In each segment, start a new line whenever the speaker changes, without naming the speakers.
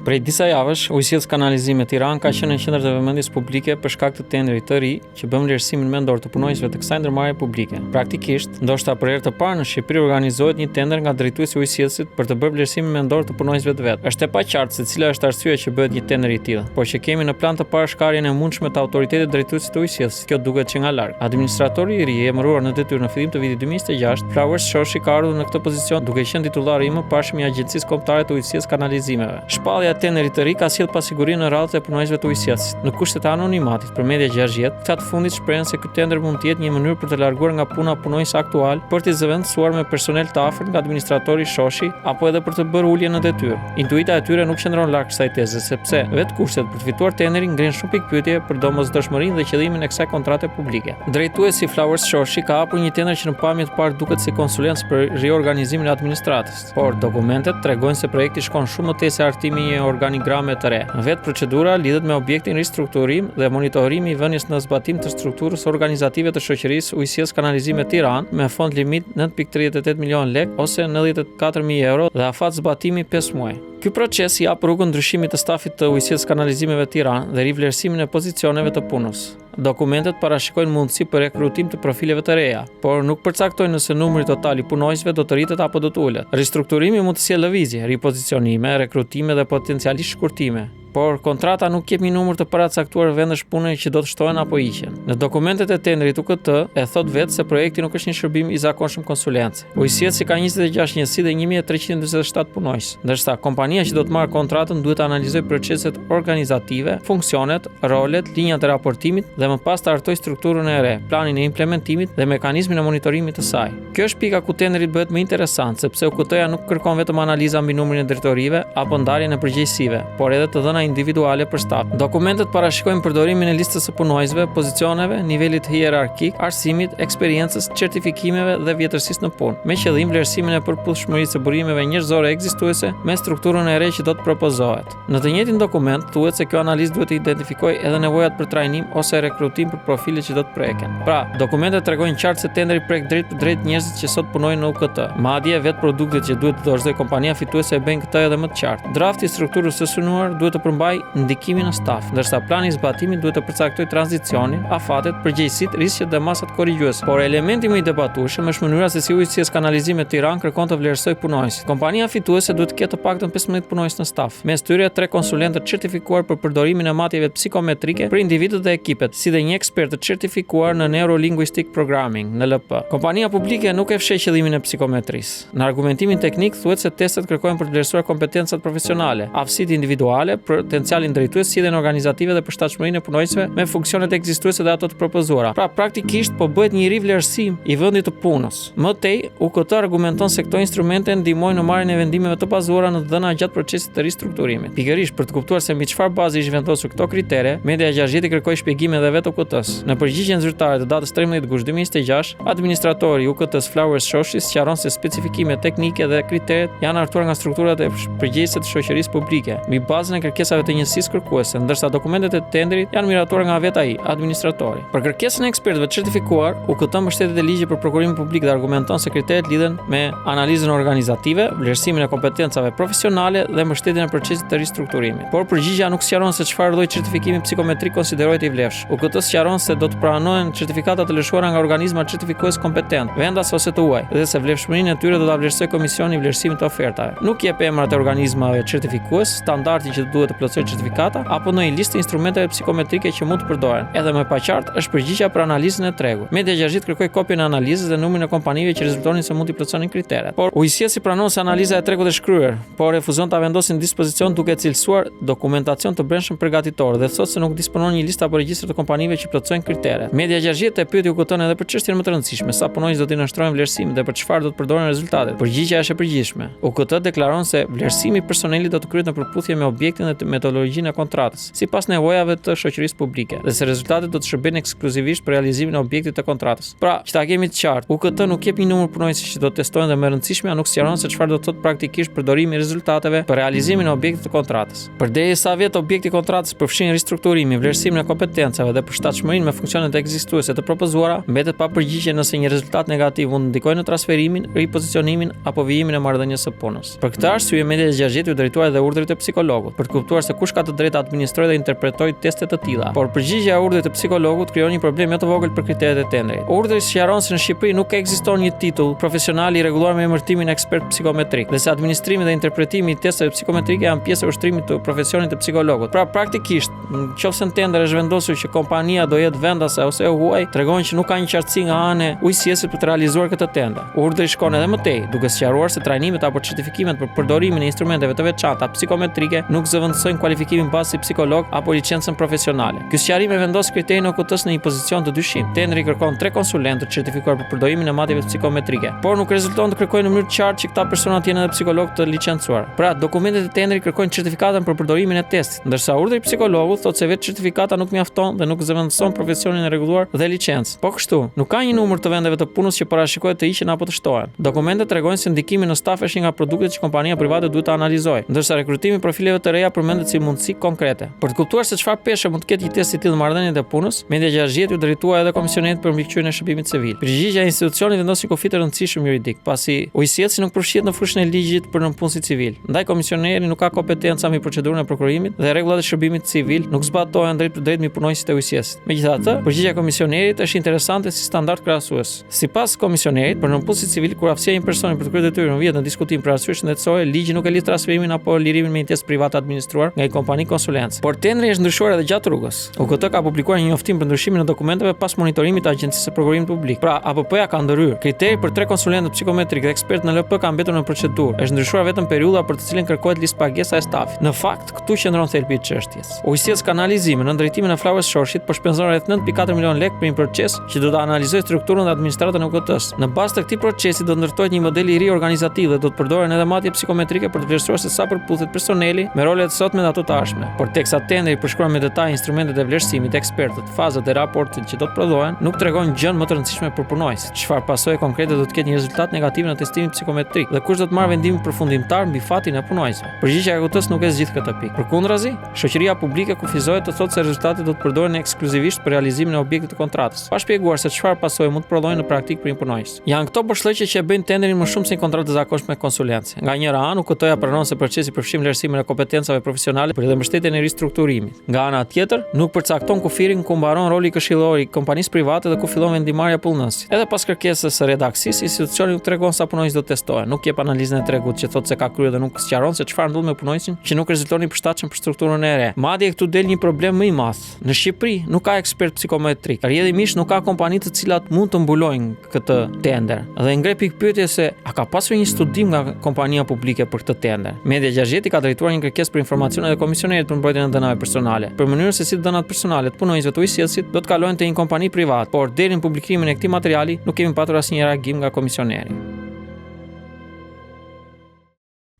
Prej disa javësh, Ujësisë Kanalizime Tiranë ka qenë në qendër të vëmendjes publike për shkak të tenderit të ri që bën vlerësimin mendor të punonjësve të kësaj ndërmarrje publike. Praktikisht, ndoshta për herë të parë në Shqipëri organizohet një tender nga drejtuesi i ujësisë për të bërë vlerësimin mendor të punonjësve të vet. Është e paqartë se cila është arsyeja që bëhet një tender i tillë, por që kemi në plan të parë shkarjen e mundshme të autoritetit drejtuesit të ujësisë. Kjo duket që nga larg. Administratori i ri i emëruar në detyrë në fillim të vitit 2026, Flowers Shoshi ka ardhur në këtë pozicion duke qenë titullari i mëparshëm i Agjencisë Kombëtare të Ujësisë Kanalizimeve. Shpallja e tenderit të ri ka sjell pasigurinë në radhët e punonjësve të ujësisë. Në kushtet e anonimatit për media 60, këta të fundit shprehen se ky tender mund të jetë një mënyrë për të larguar nga puna punonjës aktual për të zëvendësuar me personel të afërt nga administratori Shoshi apo edhe për të bërë ulje në detyrë. Intuita e tyre nuk qëndron larg kësaj teze, sepse vetë kushtet për të fituar tenderin ngrin shumë pikpyetje për domosdoshmërinë dhe qëllimin e kësaj kontrate publike. Drejtuesi Flowers Shoshi ka hapur një tender që në pamje të parë duket si konsulencë për riorganizimin e administratës, por dokumentet tregojnë se projekti shkon shumë më tej se hartimi i një organigrame të re. Vetë procedura lidhet me objektin ristrukturim dhe monitorimi i vënies në zbatim të strukturës organizative të shoqërisë Ujësisë Kanalizime Tiranë me fond limit 9.38 milion lek ose 94.000 euro dhe afat zbatimi 5 muaj. Ky proces i jap rrugën ndryshimit të stafit të Ujësisë Kanalizimeve Tiranë dhe rivlerësimin e pozicioneve të punës. Dokumentet parashikojnë mundësi për rekrutim të profileve të reja, por nuk përcaktojnë nëse numri total i punonjësve do të rritet apo do të ulet. Ristrukturimi mund të sjellë lëvizje, ripozicionime, rekrutime dhe potencialisht shkurtime, por kontrata nuk jep një numër të paracaktuar vendesh pune që do të shtohen apo hiqen. Në dokumentet e tenderit UKT e thot vetë se projekti nuk është një shërbim i zakonshëm konsulencë. Ujësia ka 26 njësi dhe 1347 punonjës, ndërsa kompania që do të marrë kontratën duhet të analizojë proceset organizative, funksionet, rolet, linjat e raportimit dhe më pas të hartoj strukturën e re, planin e implementimit dhe mekanizmin e monitorimit të saj. Kjo është pika ku tenderit bëhet më interesant, sepse UKT-ja nuk kërkon vetëm analiza mbi numrin e drejtorive apo ndarjen e përgjegjësive, por edhe të dhëna individuale për staf. Dokumentet parashikojnë përdorimin e listës së punonjësve, pozicioneve, nivelit hierarkik, arsimit, eksperiencës, certifikimeve dhe vjetërsisë në punë, me qëllim vlerësimin e përputhshmërisë së burimeve njerëzore ekzistuese me strukturën e re që do të propozohet. Në të njëjtin dokument thuhet se kjo analizë duhet të identifikojë edhe nevojat për trajnim ose rekrutim për profilet që do të preken. Pra, dokumentet tregojnë qartë se tenderi prek drejt për drejt njerëzit që sot punojnë në UKT. Madje vetë produktet që duhet të dorëzojë kompania fituese e bën këtë edhe më të qartë. Drafti i strukturës së synuar duhet të përmbaj ndikimin në staf, ndërsa plani i zbatimit duhet të përcaktojë tranzicionin, afatet, përgjegjësitë, rrezikët dhe masat korrigjuese. Por elementi më i debatueshëm është mënyra se si Ujësisë Kanalizime Tiranë kërkon të vlerësojë punonjësit. Kompania fituese duhet të ketë të paktën 15 punonjës në staf, mes tyre 3 konsulentë certifikuar për përdorimin e matjeve psikometrike për individët dhe ekipet, si dhe një ekspert të certifikuar në Neurolinguistic Programming, NLP. Kompania publike nuk e fsheh qëllimin e psikometrisë. Në argumentimin teknik thuhet se testet kërkojnë për të vlerësuar kompetencat profesionale, aftësitë individuale, potencialin drejtues si dhe në organizative dhe përshtatshmërinë e punonjësve me funksionet ekzistuese dhe ato të propozuara. Pra praktikisht po bëhet një rivlerësim i vendit të punës. Më tej, UKT argumenton se këto instrumente ndihmojnë në marrjen e vendimeve të bazuara në të dhëna gjatë procesit të ristrukturimit. Pikërisht për të kuptuar se mbi çfarë baze ish vendosur këto kritere, media 60 kërkoi shpjegime edhe vetë UKT-s. Në përgjigjen zyrtare të datës 13 gusht 2026, administratori i UKT-s Flowers Shoshi sqaron se specifikimet teknike dhe kriteret janë hartuar nga strukturat e përgjegjëse të shoqërisë publike, mbi bazën e kërkesave të njësisë kërkuese, ndërsa dokumentet e tenderit janë miratuar nga vetë ai, administratori. Për kërkesën e ekspertëve certifikuar, UKT mbështetet te ligji për prokurimin publik dhe argumenton se kriteret lidhen me analizën organizative, vlerësimin e kompetencave profesionale dhe mbështetjen e procesit të ristrukturimit. Por përgjigjja nuk sqaron se çfarë lloj certifikimi psikometrik konsiderohet i vlefshëm. UKT sqaron se do të pranohen certifikata të lëshuara nga organizma certifikues kompetent, vendas ose të huaj, dhe se vlefshmërinë e tyre do ta vlerësojë komisioni i vlerësimit të ofertave. Nuk jep emrat e organizmave certifikues, standardi që duhet të plotësojë certifikata apo në një listë instrumenteve psikometrike që mund të përdoren. Edhe më paqartë është përgjigjja për analizën e tregut. Media 60 kërkoi kopjen e analizës dhe numrin e kompanive që rezultonin se mund të plotësonin kriteret. Por Ujësia pranon se analiza e tregut është shkruar, por refuzon ta vendosë në dispozicion duke cilësuar dokumentacion të brendshëm përgatitor dhe thotë se nuk disponon një listë apo regjistër të kompanive që plotësojnë kriteret. Media 60 e pyeti UKT-n edhe për çështjen më të rëndësishme, sa punonjës do të nënshtrojnë vlerësimin dhe për çfarë do të përdoren rezultatet. Përgjigjja është e përgjithshme. UKT deklaron se vlerësimi i personelit do të kryhet në përputhje me objektin dhe metodologjinë e kontratës, sipas nevojave të shoqërisë publike, dhe se rezultatet do të shërbejnë ekskluzivisht për realizimin e objektit të kontratës. Pra, që ta kemi të qartë, UKT nuk jep një numër punonjësish që do të testojnë dhe më e rëndësishmja nuk sqaron se çfarë do të thotë praktikisht përdorimi i rezultateve për realizimin e objektit të kontratës. Përderisa vjet objekti i kontratës përfshin ristrukturimin, vlerësimin e kompetencave dhe përshtatshmërinë me funksionet ekzistuese të propozuara, mbetet pa përgjigje nëse një rezultat negativ mund të ndikojë në transferimin, ripozicionimin apo vijimin e marrëdhënies së punës. Për këtë arsye, media e Gjergjit u drejtua edhe urdhrit të psikologut për të kuptuar se kush ka të drejtë të administrojë dhe interpretojë teste të tilla. Por përgjigjja e urdhrit të psikologut krijon një problem jo të vogël për kriteret e tendrit. Urdhri sqaron se në Shqipëri nuk ekziston një titull profesional i rregulluar me emërtimin ekspert psikometrik, dhe se administrimi dhe interpretimi i testeve psikometrike janë pjesë e ushtrimit të profesionit të psikologut. Pra praktikisht, nëse në tender është vendosur që kompania do jetë vendase ose e huaj, tregon që nuk ka një qartësi nga ana e ujësiesit për të realizuar këtë tender. Urdhri shkon edhe më tej, duke sqaruar se trajnimet apo certifikimet për përdorimin e instrumenteve të veçanta psikometrike nuk zëvendësojnë kualifikimin bazë si psikolog apo licencën profesionale. Ky sqarim e vendos kriterin e OKT-s në një pozicion të dyshim. Tendri kërkon 3 konsulentë të certifikuar për përdorimin e matjeve psikometrike, por nuk rezulton të kërkojnë në mënyrë të qartë që këta persona të jenë edhe psikolog të licencuar. Pra, dokumentet e tendrit kërkojnë certifikatën për përdorimin e testit, ndërsa urdhri i psikologut thotë se vetë certifikata nuk mjafton dhe nuk zëvendëson profesionin e rregulluar dhe licencë. Po kështu, nuk ka një numër të vendeve të punës që parashikohet të hiqen apo të shtohen. Dokumentet tregojnë se ndikimi në staf është një nga produktet që kompania private duhet të analizojë, ndërsa rekrutimi i profileve të reja përmendet si mundësi konkrete. Për të kuptuar se çfarë peshë mund të ketë një test i tillë në marrëdhëniet e punës, media Gjergjit u drejtua edhe komisionit për mbikëqyrjen e shërbimit civil. Përgjigjja e institucionit vendos një konflikt të rëndësishëm juridik, pasi ujësieci nuk përfshihet në fushën e ligjit për nënpunësi civil. Ndaj komisioneri nuk ka kompetenca mbi procedurën e prokurimit dhe rregullat e shërbimit civil nuk zbatohen drejt për drejt mbi punonjësit e ujësiesit. Megjithatë, përgjigjja e komisionerit është interesante si standard krahasues. Sipas komisionerit, për nënpunësit civil kur aftësia e një personi për të kryer detyrën vihet në diskutim për arsye shëndetësore, ligji nuk e lidh transferimin apo lirimin me një test privat administruar nga një kompani konsulencë. Por tendri është ndryshuar edhe gjatë rrugës. UKT ka publikuar një njoftim për ndryshimin e dokumenteve pas monitorimit të Agjencisë së Prokurimit Publik. Pra, APP-ja ka ndërhyrë. Kriteri për 3 konsulentë psikometrik dhe ekspert në LP ka mbetur në procedurë. Është ndryshuar vetëm periudha për të cilën kërkohet listë pagesa e stafit. Në fakt, këtu qëndron thelbi i çështjes. Ujësies ka analizimin në drejtimin e Flauës Shorshit, por shpenzon rreth 9.4 milion lekë për një proces që do të analizojë strukturën dhe administratën e UKT-s. Në bazë të këtij procesi do të ndërtohet një model i ri organizativ dhe do të përdoren edhe matje psikometrike për të vlerësuar se sa përputhet personeli me rolet e sotme dhe ato të ardhshme. Por teksa tendri përshkruan me detaj instrumentet e vlerësimit, ekspertët, fazat e raportit që do të prodhohen, nuk tregon gjën më të rëndësishme për punonjësit. Çfarë pasojë konkrete do të ketë një rezultat negativ në testimin psikometrik dhe kush do të marrë vendimin përfundimtar mbi fatin e punonjësve. Përgjigjja e UKT-s nuk e zgjidh këtë pikë. Përkundrazi, shoqëria publike kufizohet të thotë se rezultatet do të përdoren ekskluzivisht për realizimin e objektit të kontratës, pa shpjeguar se çfarë pasojë mund të prodhojnë në praktikë për një punonjës. Janë këto boshllëqe që bëjnë tenderin më shumë se një kontratë të zakonshme me konsulencë. Nga njëra anë, UKT-ja pranon se procesi përfshin vlerësimin e kompetencave profesionale për dhe mbështetjen e ristrukturimit. Nga ana tjetër, nuk përcakton kufirin ku mbaron roli i këshillori i kompanisë private dhe ku fillon vendimarrja e pullnësit. Edhe pas kërkesës së redaksisë, institucioni nuk tregon sa punonjës do testohen, nuk jep analizën e tregut që thotë se ka kryer dhe nuk sqaron se çfarë ndodh me punonjësin që nuk rezulton i përshtatshëm për strukturën e re. Madje këtu del një problem më i madh. Në Shqipëri nuk ka ekspert psikometrik. Rrjedhimisht nuk ka kompani të cilat mund të mbulojnë këtë tender. Dhe ngre pikpyetje se a ka pasur një studim nga kompania publike për këtë tender. Media Gjergjit ka drejtuar një kërkesë për informacione dhe komisionerit për mbrojtjen e dënave personale, për mënyrën se si dënat personale të punonjësve të ujësiesit do të kalojnë te një kompani privat, por deri në publikimin e këtij materiali nuk kemi patur asnjë reagim nga komisioneri.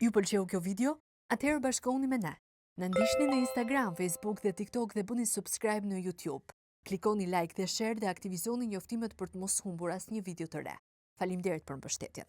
Ju pëlqeu kjo video? Atëherë bashkohuni me ne. Na ndiqni në Instagram, Facebook dhe TikTok dhe bëni subscribe në YouTube. Klikoni like dhe share dhe aktivizoni njoftimet për të mos humbur asnjë video të re. Faleminderit për mbështetjen.